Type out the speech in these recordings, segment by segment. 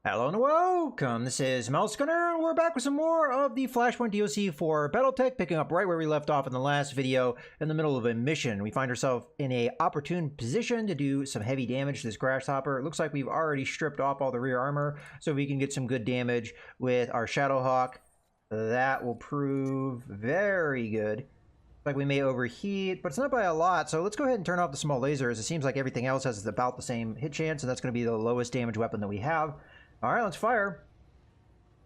Hello and welcome, this is Mouse Gunner, and we're back with some more of the Flashpoint DLC for BattleTech, picking up right where we left off in the last video, in the middle of a mission. We find ourselves in a opportune position to do some heavy damage to this grasshopper. It looks like we've already stripped off all the rear armor, so we can get some good damage with our Shadowhawk. That will prove very good. Like we may overheat, but it's not by a lot, so let's go ahead and turn off the small lasers. It seems like everything else has about the same hit chance, and that's going to be the lowest damage weapon that we have. Alright, let's fire.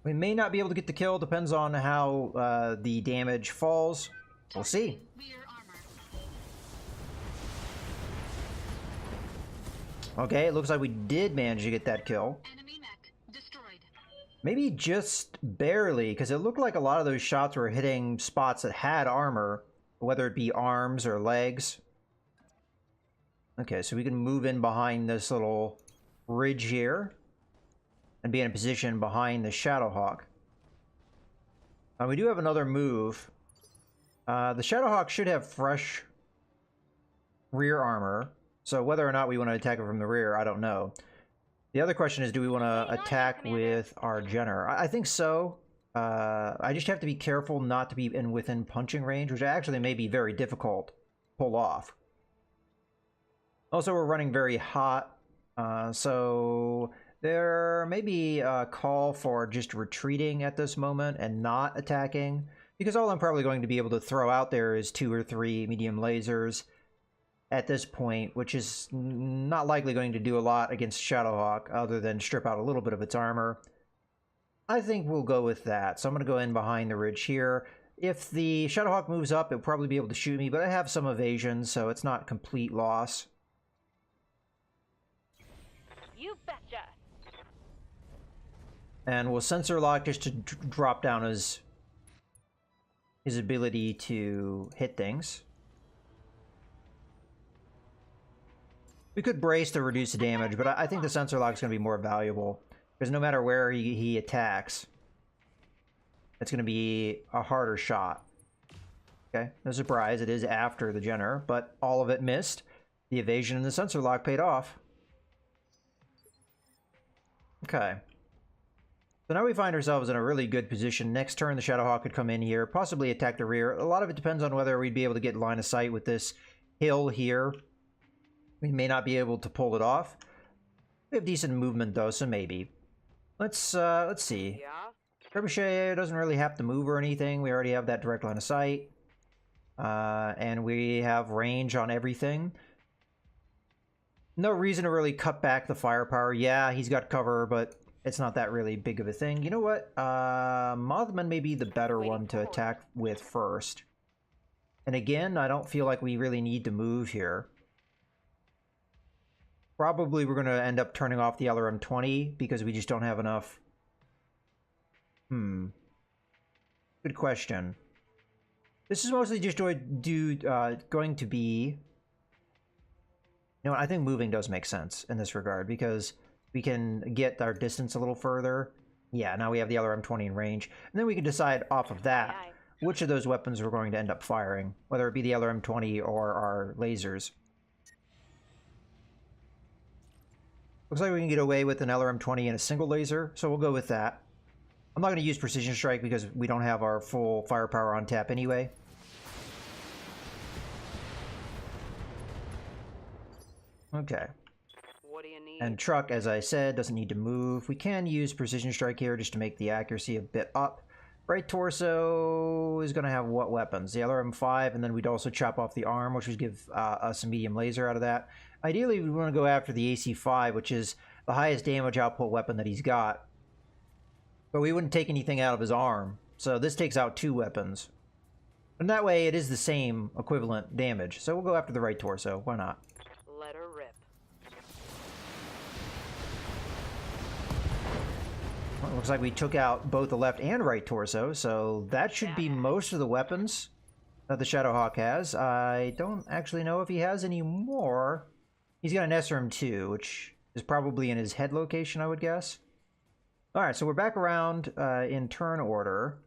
We may not be able to get the kill, depends on how the damage falls. We'll see. Okay, it looks like we did manage to get that kill. Maybe just barely, because it looked like a lot of those shots were hitting spots that had armor, whether it be arms or legs. Okay, so we can move in behind this little ridge here and be in a position behind the Shadowhawk. We do have another move. The Shadowhawk should have fresh rear armor, so whether or not we want to attack it from the rear, I don't know. The other question is, do we want to attack with our Jenner? I think so. I just have to be careful not to be within punching range, which actually may be very difficult to pull off. Also, we're running very hot, so there may be a call for just retreating at this moment and not attacking, because all I'm probably going to be able to throw out there is 2 or 3 medium lasers at this point, which is not likely going to do a lot against Shadowhawk other than strip out a little bit of its armor. I think we'll go with that. So I'm going to go in behind the ridge here. If the Shadowhawk moves up, it'll probably be able to shoot me, but I have some evasion, so it's not complete loss. You betcha. And we'll sensor lock just to drop down his ability to hit things. We could brace to reduce the damage, but I think the sensor lock is going to be more valuable, because no matter where he attacks, it's going to be a harder shot. Okay, no surprise, it is after the Jenner, but all of it missed. The evasion and the sensor lock paid off. Okay. So now we find ourselves in a really good position. Next turn, the Shadowhawk could come in here, possibly attack the rear. A lot of it depends on whether we'd be able to get line of sight with this hill here. We may not be able to pull it off. We have decent movement though, so maybe. Let's see. Yeah. Trebuchet doesn't really have to move or anything. We already have that direct line of sight. And we have range on everything. No reason to really cut back the firepower. Yeah, he's got cover, but it's not that really big of a thing. You know what? Mothman may be the better one to attack with first. And again, I don't feel like we really need to move here. Probably we're going to end up turning off the LRM-20 because we just don't have enough. Good question. This is mostly just going to be... You know what, I think moving does make sense in this regard, because we can get our distance a little further. Yeah, now we have the LRM-20 in range. And then we can decide off of that which of those weapons we're going to end up firing, whether it be the LRM-20 or our lasers. Looks like we can get away with an LRM-20 and a single laser, so we'll go with that. I'm not going to use Precision Strike because we don't have our full firepower on tap anyway. Okay. What do you need? And Truck, as I said, doesn't need to move. We can use Precision Strike here just to make the accuracy a bit up. Right torso is going to have what weapons? The LRM-5, and then we'd also chop off the arm, which would give us a medium laser out of that. Ideally, we want to go after the AC-5, which is the highest damage output weapon that he's got. But we wouldn't take anything out of his arm, so this takes out 2 weapons. And that way, it is the same equivalent damage. So we'll go after the right torso. Why not? Let her rip. Well, it looks like we took out both the left and right torso, so that should be most of the weapons that the Shadowhawk has. I don't actually know if he has any more. He's got an SRM-2, which is probably in his head location, I would guess. Alright, so we're back around in turn order.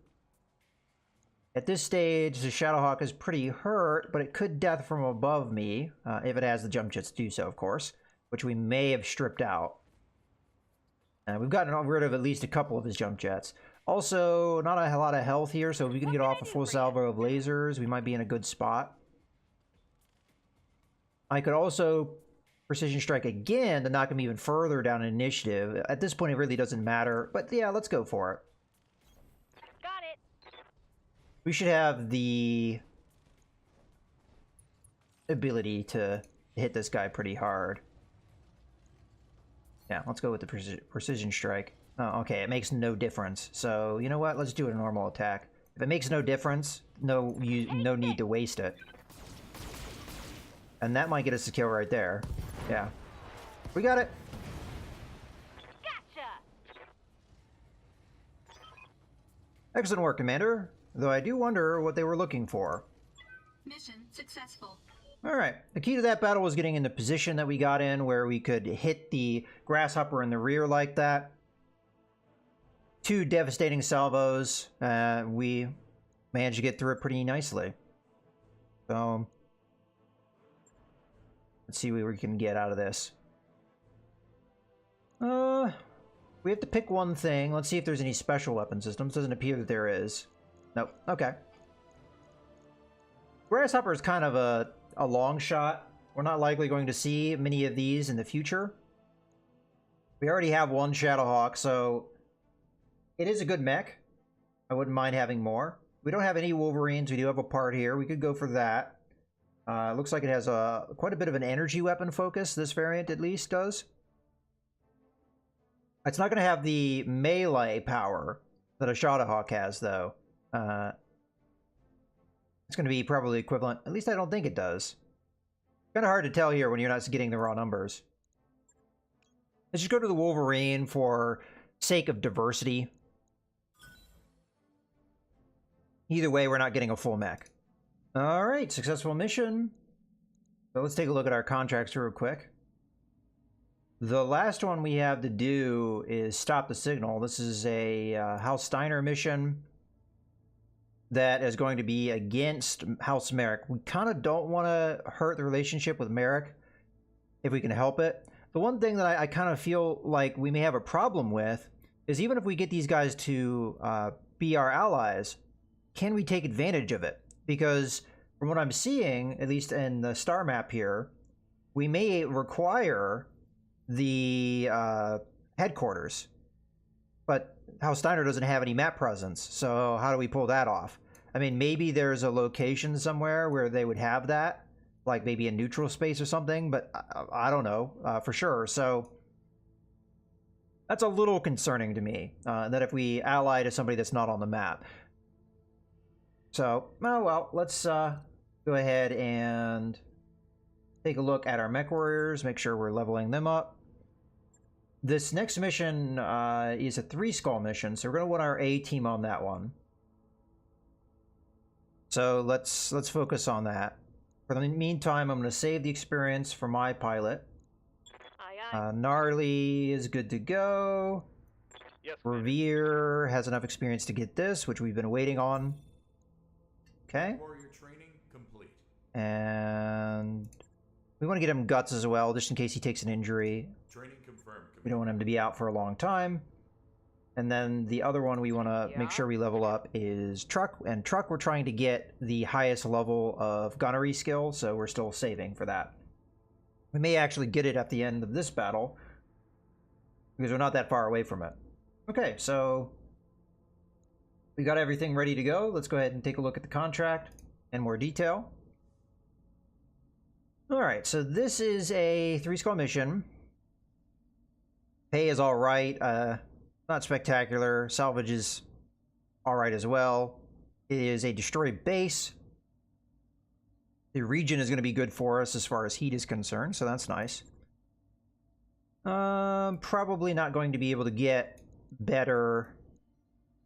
At this stage, the Shadowhawk is pretty hurt, but it could death from above me, if it has the jump jets to do so, of course, which we may have stripped out. We've gotten rid of at least a couple of his jump jets. Also, not a lot of health here, so if we can get off a full salvo of lasers, we might be in a good spot. I could also precision strike again to knock him even further down in initiative. At this point, it really doesn't matter, but yeah, let's go for it. Got it. We should have the ability to hit this guy pretty hard. Yeah, let's go with the precision strike. Oh, okay, it makes no difference. So, you know what? Let's do a normal attack. If it makes no difference, no need to waste it. And that might get us a kill right there. Yeah. We got it! Gotcha. Excellent work, Commander. Though I do wonder what they were looking for. Mission successful. Alright, the key to that battle was getting in the position that we got in where we could hit the grasshopper in the rear like that. 2 devastating salvos. We managed to get through it pretty nicely. So, let's see what we can get out of this. We have to pick one thing. Let's see if there's any special weapon systems. Doesn't appear that there is. Nope. Okay. Grasshopper is kind of a long shot. We're not likely going to see many of these in the future. We already have one Shadowhawk, so it is a good mech. I wouldn't mind having more. We don't have any Wolverines. We do have a part here. We could go for that. Looks like it has quite a bit of an energy weapon focus. This variant at least does. It's not going to have the melee power that a Shadowhawk has, though. It's going to be probably equivalent. At least I don't think it does. Kind of hard to tell here when you're not getting the raw numbers. Let's just go to the Wolverine for sake of diversity. Either way, we're not getting a full mech. Alright, successful mission. So let's take a look at our contracts real quick. The last one we have to do is stop the signal. This is a House Steiner mission that is going to be against House Merrick. We kind of don't want to hurt the relationship with Merrick if we can help it. The one thing that I kind of feel like we may have a problem with is even if we get these guys to be our allies, can we take advantage of it? Because from what I'm seeing, at least in the star map here, we may require the headquarters. But House Steiner doesn't have any map presence, so how do we pull that off? I mean, maybe there's a location somewhere where they would have that, like maybe a neutral space or something, but I don't know for sure. So that's a little concerning to me, that if we ally to somebody that's not on the map. So, oh well, let's go ahead and take a look at our mech warriors, make sure we're leveling them up. This next mission is a 3-skull mission, so we're going to want our A team on that one. So let's focus on that. For the meantime, I'm going to save the experience for my pilot. Aye, aye. Gnarly is good to go. Yes, Revere has enough experience to get this, which we've been waiting on. Okay. warrior training complete. And we want to get him guts as well, just in case he takes an injury. Training confirmed. We don't want him to be out for a long time. And then the other one we want to make sure we level up is Truck. And Truck, we're trying to get the highest level of gunnery skill, so we're still saving for that. We may actually get it at the end of this battle, because we're not that far away from it. Okay, so we got everything ready to go. Let's go ahead and take a look at the contract in more detail. Alright, so this is a 3-skull mission. Pay is alright. Not spectacular. Salvage is alright as well. It is a destroyed base. The region is going to be good for us as far as heat is concerned, so that's nice. Probably not going to be able to get better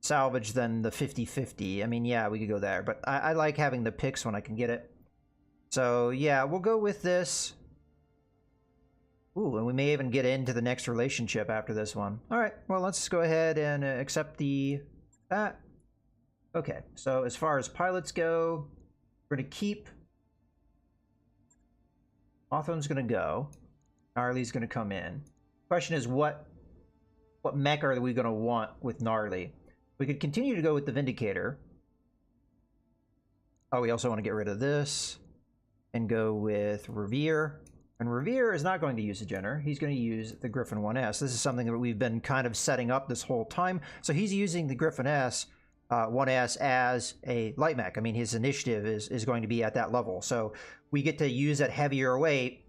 salvage than the 50-50. I mean, yeah, we could go there, but I like having the picks when I can get it. So, yeah, we'll go with this. Ooh, and we may even get into the next relationship after this one. Alright, well, let's go ahead and accept that. Okay, so as far as pilots go, we're going to keep... Hawthorne's going to go. Gnarly's going to come in. Question is, what what mech are we going to want with Gnarly? We could continue to go with the Vindicator. Oh, we also want to get rid of this and go with Revere. And Revere is not going to use a Jenner. He's going to use the Griffin 1S. This is something that we've been kind of setting up this whole time. So he's using the Griffin 1S as a light mech. I mean, his initiative is going to be at that level. So we get to use that heavier weight.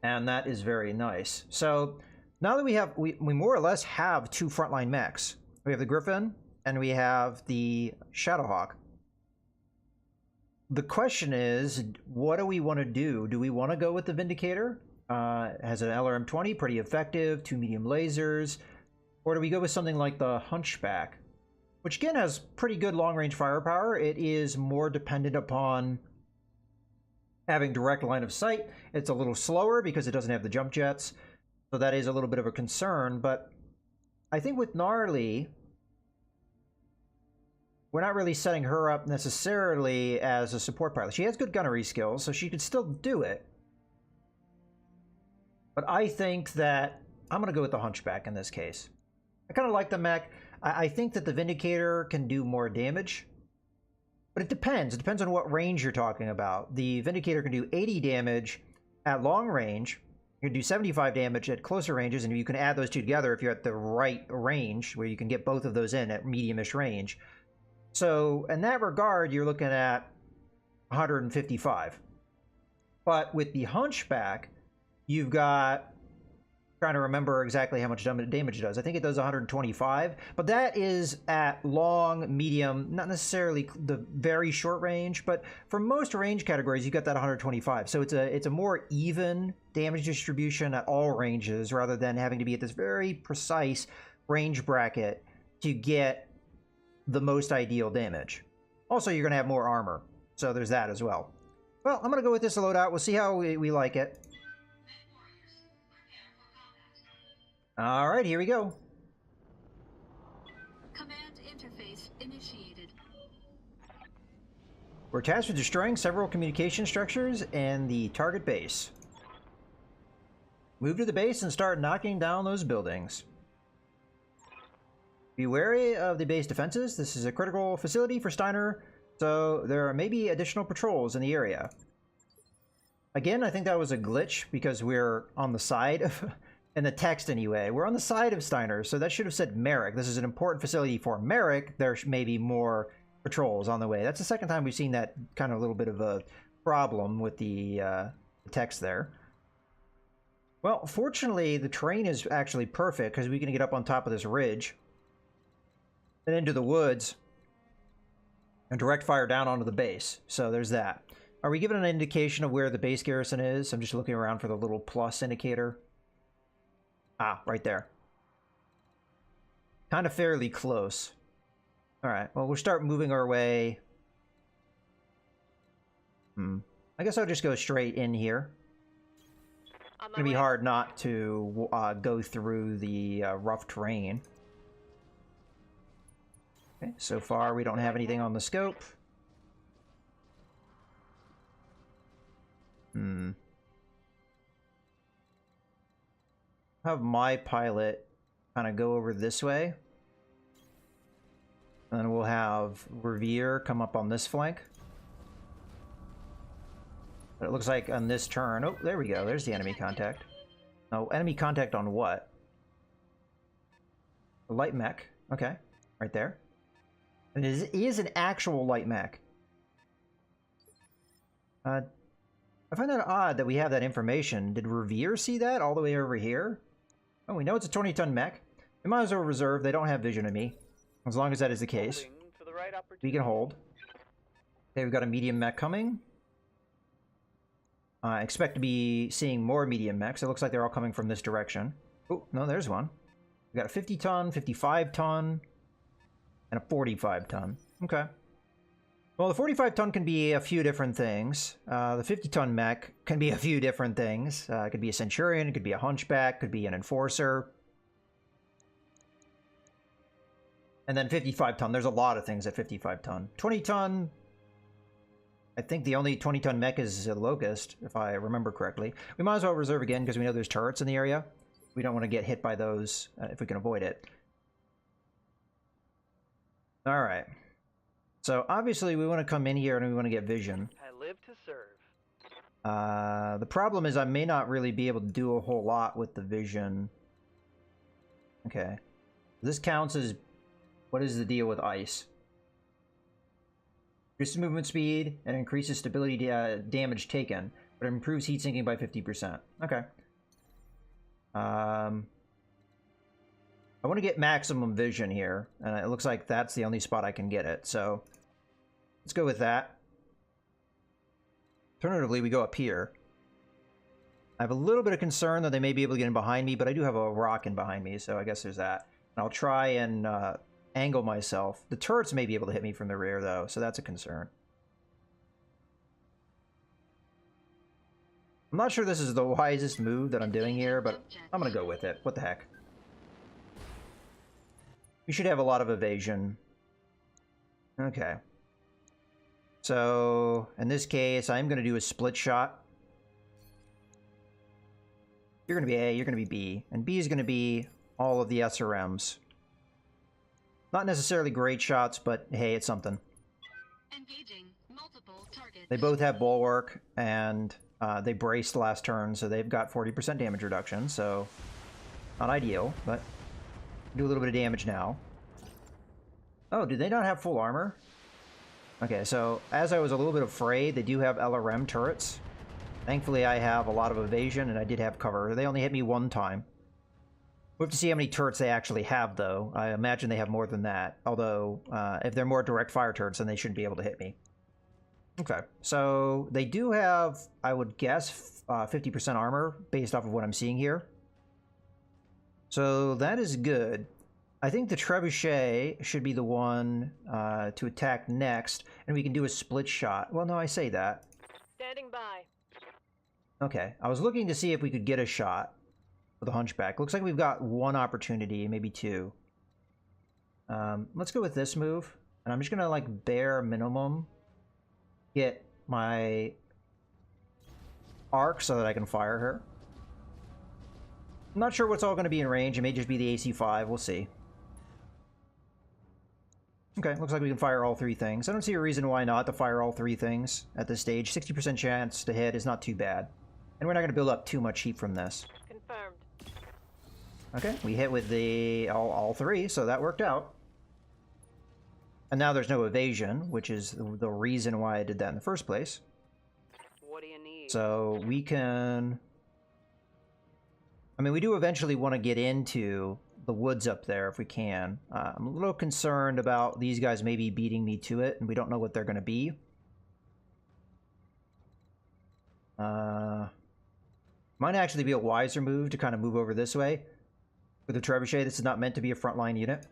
And that is very nice. So now that we more or less have two frontline mechs. We have the Griffin and we have the Shadowhawk. The question is, what do we want to do? Do we want to go with the Vindicator? Has an LRM-20, pretty effective, 2 medium lasers. Or do we go with something like the Hunchback, which again has pretty good long-range firepower? It is more dependent upon having direct line of sight. It's a little slower because it doesn't have the jump jets. So that is a little bit of a concern. But I think with Gnarly, we're not really setting her up necessarily as a support pilot. She has good gunnery skills, so she could still do it. But I think that I'm going to go with the Hunchback in this case. I kind of like the mech. I think that the Vindicator can do more damage. But it depends. It depends on what range you're talking about. The Vindicator can do 80 damage at long range. You can do 75 damage at closer ranges, and you can add those two together if you're at the right range, where you can get both of those in at medium-ish range. So in that regard, you're looking at 155. But with the Hunchback, you've got, trying to remember exactly how much damage it does. I think it does 125, but that is at long, medium, not necessarily the very short range, but for most range categories, you've got that 125. So it's a more even damage distribution at all ranges rather than having to be at this very precise range bracket to get the most ideal damage. Also, you're going to have more armor, so there's that as well. Well, I'm going to go with this loadout. We'll see how we like it. All right, here we go. Command interface initiated. We're tasked with destroying several communication structures and the target base. Move to the base and start knocking down those buildings. Be wary of the base defenses. This is a critical facility for Steiner, so there are maybe additional patrols in the area. Again, I think that was a glitch because we're on the side of, in the text anyway, we're on the side of Steiner, so that should have said Merrick. This is an important facility for Merrick. There may be more patrols on the way. That's the second time we've seen that kind of little bit of a problem with the text there. Well, fortunately, the terrain is actually perfect because we can get up on top of this ridge and into the woods and direct fire down onto the base. So there's that. Are we given an indication of where the base garrison is? I'm just looking around for the little plus indicator. Ah, right there. Kind of fairly close. All right, well, we'll start moving our way. I guess I'll just go straight in here. It's gonna be hard not to go through the rough terrain. Okay, so far we don't have anything on the scope. Have my pilot kind of go over this way. And then we'll have Revere come up on this flank. But it looks like on this turn... Oh, there we go. There's the enemy contact. Oh, enemy contact on what? A light mech. Okay, right there. And it is an actual light mech. I find that odd that we have that information. Did Revere see that all the way over here? Oh, we know it's a 20-ton mech. We might as well reserve. They don't have vision of me. As long as that is the case. We can hold. Okay, we've got a medium mech coming. I expect to be seeing more medium mechs. It looks like they're all coming from this direction. Oh, no, there's one. We got a 50-ton, 55-ton, and a 45-ton. Okay. Well, the 45-ton can be a few different things. The 50-ton mech can be a few different things. It could be a Centurion, it could be a Hunchback, could be an Enforcer. And then 55-ton, there's a lot of things at 55-ton. 20-ton, I think the only 20-ton mech is a Locust, if I remember correctly. We might as well reserve again because we know there's turrets in the area. We don't want to get hit by those if we can avoid it. All right. So obviously we want to come in here and we want to get vision. I live to serve. The problem is I may not really be able to do a whole lot with the vision. Okay. This counts as... What is the deal with ice? Increases movement speed and increases stability damage taken, but it improves heat sinking by 50%. Okay. I want to get maximum vision here, and it looks like that's the only spot I can get it, so let's go with that. Alternatively, we go up here. I have a little bit of concern that they may be able to get in behind me, but I do have a rock in behind me, so I guess there's that. And I'll try and angle myself. The turrets may be able to hit me from the rear, though, so that's a concern. I'm not sure this is the wisest move that I'm doing here, but I'm going to go with it. What the heck? We should have a lot of evasion. Okay. So, in this case, I'm going to do a split shot. You're going to be A, you're going to be B, and B is going to be all of the SRMs. Not necessarily great shots, but hey, it's something. Engaging multiple targets. They both have bulwark, and they braced last turn, so they've got 40% damage reduction, so not ideal, but do a little bit of damage now. Oh, do they not have full armor? Okay, so as I was a little bit afraid, they do have LRM turrets. Thankfully, I have a lot of evasion, and I did have cover. They only hit me one time. We have to see how many turrets they actually have, though. I imagine they have more than that. Although, if they're more direct fire turrets, then they shouldn't be able to hit me. Okay, so they do have, I would guess, 50% armor based off of what I'm seeing here. So that is good. I think the trebuchet should be the one to attack next, and we can do a split shot. Well, no, I say that. Standing by. Okay, I was looking to see if we could get a shot with a hunchback. Looks like we've got one opportunity, maybe two. Let's go with this move, and I'm just gonna like bare minimum get my arc so that I can fire her. I'm not sure what's all going to be in range. It may just be the AC-5. We'll see. Okay, looks like we can fire all three things. I don't see a reason why not to fire all three things at this stage. 60% chance to hit is not too bad. And we're not going to build up too much heat from this. Confirmed. Okay, we hit with the all three, so that worked out. And now there's no evasion, which is the reason why I did that in the first place. What do you need? So we can... I mean, we do eventually want to get into the woods up there if we can. I'm a little concerned about these guys maybe beating me to it, and we don't know what they're going to be. Might actually be a wiser move to kind of move over this way. With the trebuchet, this is not meant to be a frontline unit.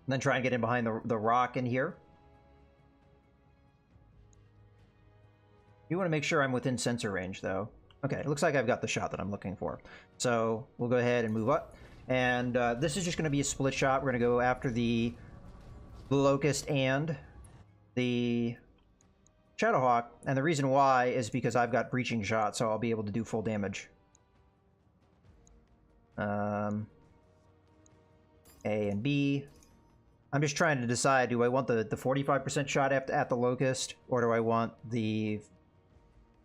And then try and get in behind the rock in here. You want to make sure I'm within sensor range, though. Okay, it looks like I've got the shot that I'm looking for. So we'll go ahead and move up. And this is just going to be a split shot. We're going to go after the Locust and the Shadowhawk. And the reason why is because I've got breaching shot, so I'll be able to do full damage. A and B. I'm just trying to decide, do I want the 45% shot at the Locust, or do I want the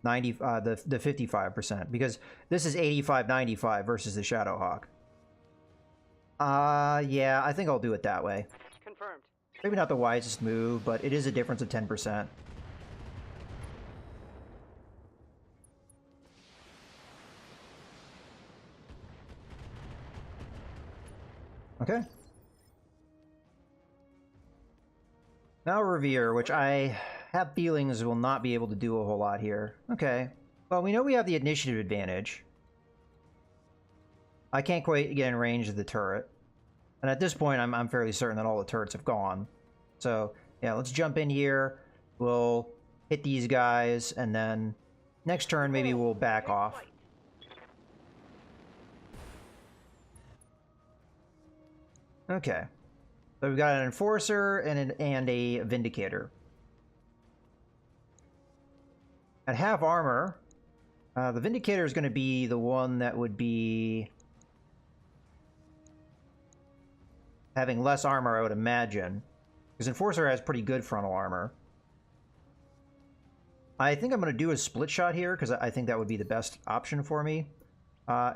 55%? Because this is 85-95 versus the Shadowhawk. Yeah, I think I'll do it that way. Confirmed. Maybe not the wisest move, but it is a difference of 10%. Okay. Now Revere, which I have feelings will not be able to do a whole lot here. Okay. Well, we know we have the initiative advantage. I can't quite get in range of the turret. And at this point, I'm fairly certain that all the turrets have gone. So, yeah, let's jump in here. We'll hit these guys, and then next turn, maybe we'll back off. Okay. So we've got an Enforcer and a Vindicator. At half armor, The Vindicator is going to be the one that would be having less armor, I would imagine. Because Enforcer has pretty good frontal armor. I think I'm going to do a split shot here, because I think that would be the best option for me.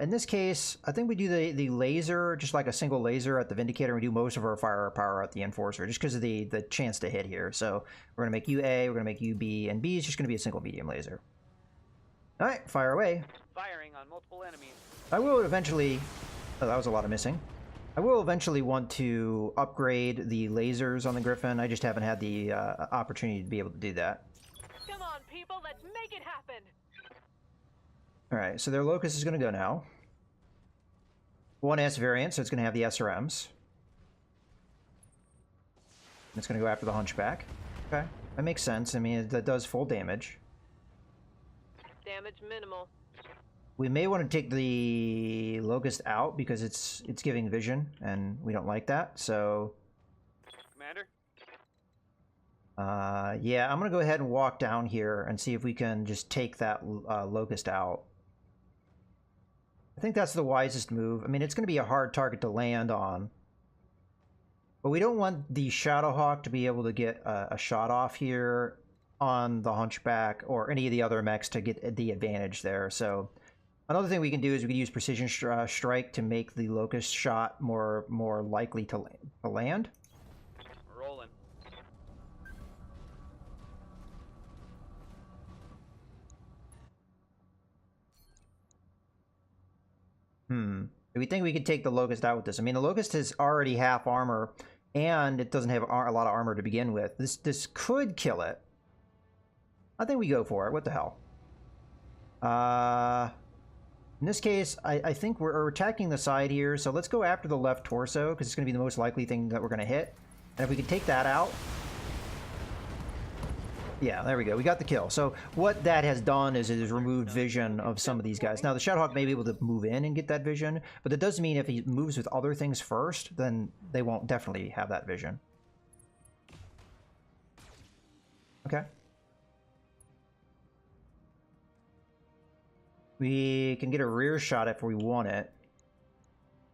In this case, I think we do the laser, just like a single laser at the Vindicator, and we do most of our firepower at the Enforcer, just because of the chance to hit here. So we're going to make you A, we're going to make you B, and B is just going to be a single medium laser. Alright, fire away. Firing on multiple enemies. I will eventually... Oh, that was a lot of missing. I will eventually want to upgrade the lasers on the Griffin. I just haven't had the opportunity to be able to do that. Come on, people, let's make it happen. Alright, so their Locust is going to go now. 1S variant, so it's going to have the SRMs. It's going to go after the Hunchback. Okay, that makes sense. I mean, that does full damage. Damage minimal. We may want to take the Locust out because it's giving vision, and we don't like that, so... Commander? Yeah, I'm going to go ahead and walk down here and see if we can just take that Locust out. I think that's the wisest move. I mean, it's going to be a hard target to land on. But we don't want the Shadowhawk to be able to get a shot off here on the Hunchback or any of the other mechs to get the advantage there. So another thing we can do is we can use Precision Strike to make the Locust shot more likely to land. Rolling. Do we think we could take the Locust out with this? I mean, the Locust is already half armor, and it doesn't have a lot of armor to begin with. This could kill it. I think we go for it. What the hell? In this case, I think we're attacking the side here, so let's go after the left torso, because it's going to be the most likely thing that we're going to hit. And if we can take that out... Yeah, there we go. We got the kill. So what that has done is it has removed vision of some of these guys. Now, the Shadowhawk may be able to move in and get that vision, but that does mean if he moves with other things first, then they won't definitely have that vision. Okay. We can get a rear shot if we want it.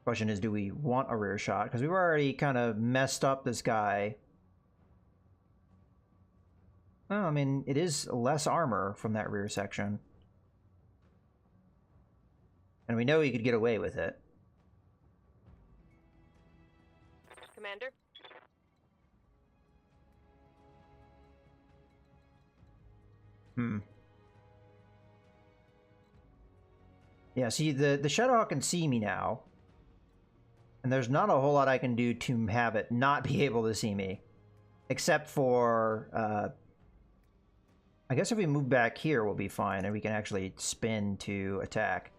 Question is, do we want a rear shot? Because we've already kind of messed up this guy. Well, I mean, it is less armor from that rear section. And we know he could get away with it. Commander? Yeah, see, the Shadowhawk can see me now. And there's not a whole lot I can do to have it not be able to see me. Except for... I guess if we move back here, we'll be fine, and we can actually spin to attack.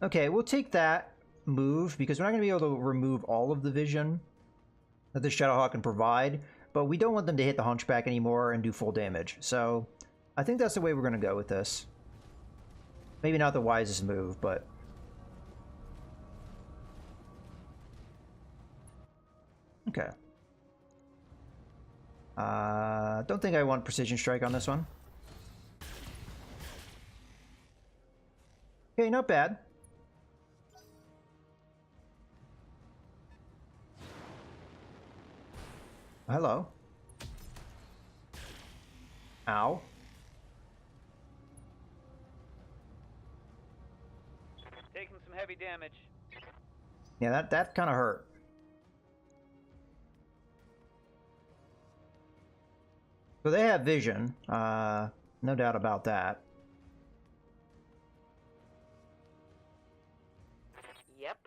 Okay, we'll take that move, because we're not going to be able to remove all of the vision that the Shadowhawk can provide, but we don't want them to hit the Hunchback anymore and do full damage. So, I think that's the way we're going to go with this. Maybe not the wisest move, but... Okay. Don't think I want Precision Strike on this one. Okay, not bad. Hello. Ow. Taking some heavy damage. Yeah, that kind of hurt. So they have vision, no doubt about that. Yep.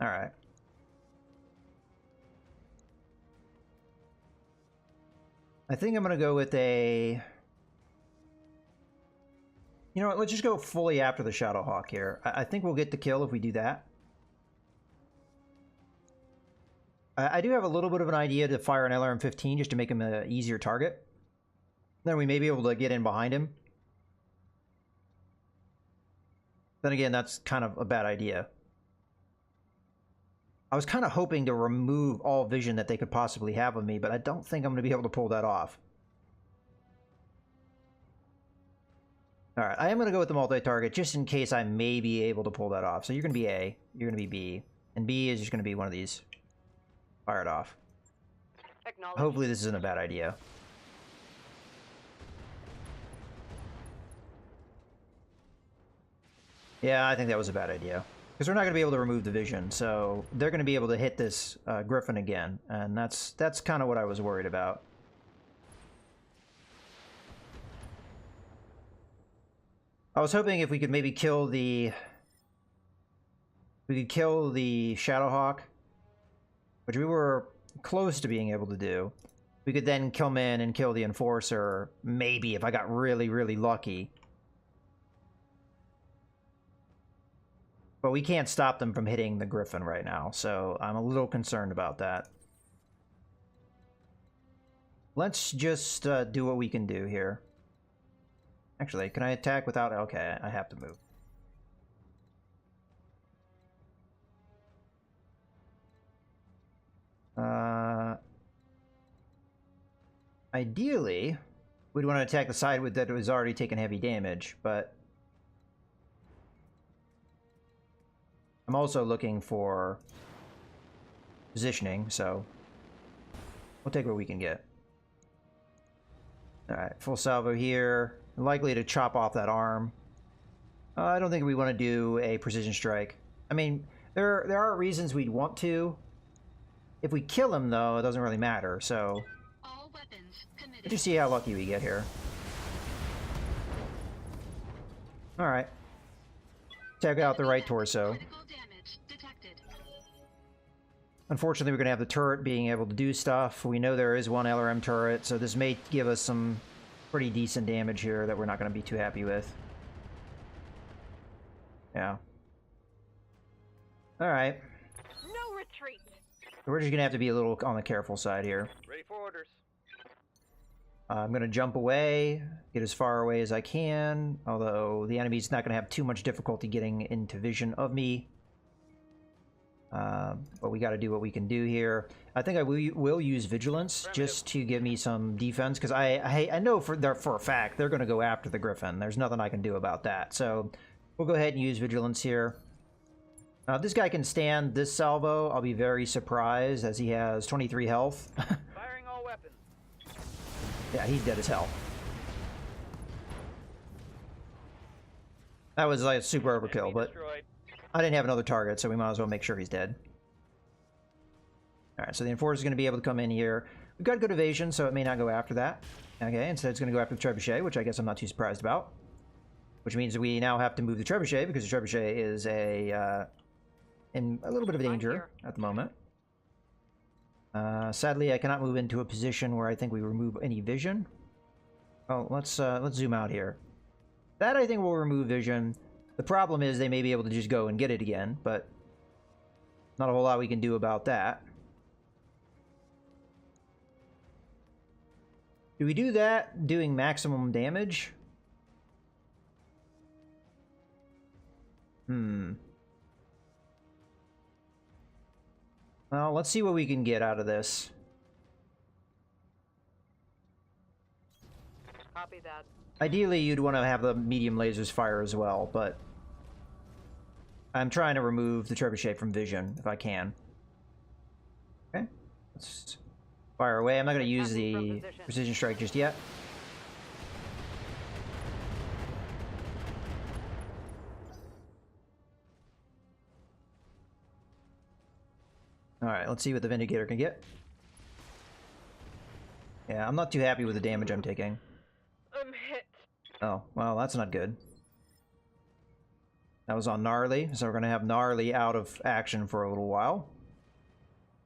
All right. I think I'm going to go with a... You know what, let's just go fully after the Shadowhawk here. I think we'll get the kill if we do that. I do have a little bit of an idea to fire an LRM-15 just to make him an easier target. Then we may be able to get in behind him. Then again, that's kind of a bad idea. I was kind of hoping to remove all vision that they could possibly have of me, but I don't think I'm going to be able to pull that off. Alright, I am going to go with the multi-target just in case I may be able to pull that off. So you're going to be A, you're going to be B, and B is just going to be one of these. Fire it off. Acknowledged. Hopefully this isn't a bad idea. Yeah, I think that was a bad idea. Because we're not going to be able to remove the vision, so they're going to be able to hit this Griffin again, and that's kind of what I was worried about. I was hoping if we could maybe kill the... We could kill the Shadowhawk, which we were close to being able to do. We could then come in and kill the Enforcer, maybe, if I got really, really lucky. But we can't stop them from hitting the Griffin right now, so I'm a little concerned about that. Let's just do what we can do here. Actually, can I attack without... Okay, I have to move. Ideally, we'd want to attack the side with that was already taking heavy damage, but... I'm also looking for positioning, so we'll take what we can get. Alright, full salvo here. Likely to chop off that arm. I don't think we want to do a precision strike. I mean, there are reasons we'd want to. If we kill him, though, it doesn't really matter, so... All weapons committed. Let's just see how lucky we get here. Alright. Check out the right torso. Critical damage detected. Unfortunately, we're going to have the turret being able to do stuff. We know there is one LRM turret, so this may give us some pretty decent damage here that we're not going to be too happy with. Yeah. Alright. No retreat. We're just going to have to be a little on the careful side here. Ready for orders. I'm going to jump away, get as far away as I can, although the enemy's not going to have too much difficulty getting into vision of me. But we got to do what we can do here. I think I will use Vigilance just to give me some defense, because I know for a fact they're going to go after the Griffin. There's nothing I can do about that. So we'll go ahead and use Vigilance here. This guy can stand this salvo. I'll be very surprised, as he has 23 health. Firing all weapons. Yeah, he's dead as hell. That was like a super overkill, Enemy but destroyed. I didn't have another target, so we might as well make sure he's dead. Alright, so the Enforcer is going to be able to come in here. We've got good evasion, so it may not go after that. Okay, instead it's going to go after the Trebuchet, which I guess I'm not too surprised about. Which means we now have to move the Trebuchet, because the Trebuchet is in a little bit of danger at the moment. Sadly, I cannot move into a position where I think we remove any vision. Oh, let's zoom out here. That I think will remove vision. The problem is they may be able to just go and get it again, but not a whole lot we can do about that. Do we do that doing maximum damage? Well, let's see what we can get out of this. Copy that. Ideally, you'd want to have the medium lasers fire as well, but I'm trying to remove the Trebuchet from vision, if I can. Okay, let's fire away. I'm not going to use the precision strike just yet. Alright, let's see what the Vindicator can get. Yeah, I'm not too happy with the damage I'm taking. I'm hit. Oh, well, that's not good. That was on Gnarly, so we're going to have Gnarly out of action for a little while.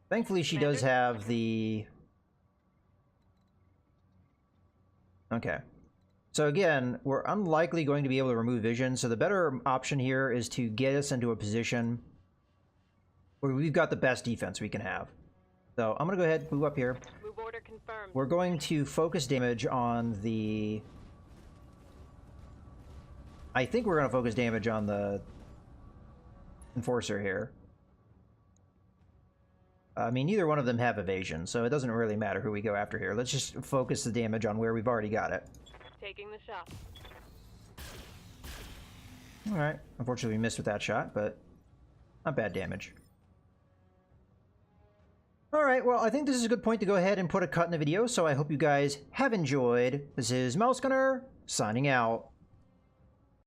Thankfully, she does have the... Okay. So again, we're unlikely going to be able to remove vision, so the better option here is to get us into a position where we've got the best defense we can have. So I'm going to go ahead and move up here. Move order confirmed. We're going to focus damage on the... I think we're going to focus damage on the Enforcer here. I mean, neither one of them have evasion, so it doesn't really matter who we go after here. Let's just focus the damage on where we've already got it. Taking the shot. Alright. Unfortunately, we missed with that shot, but not bad damage. Alright, well, I think this is a good point to go ahead and put a cut in the video, so I hope you guys have enjoyed. This is Mouse Gunner, signing out.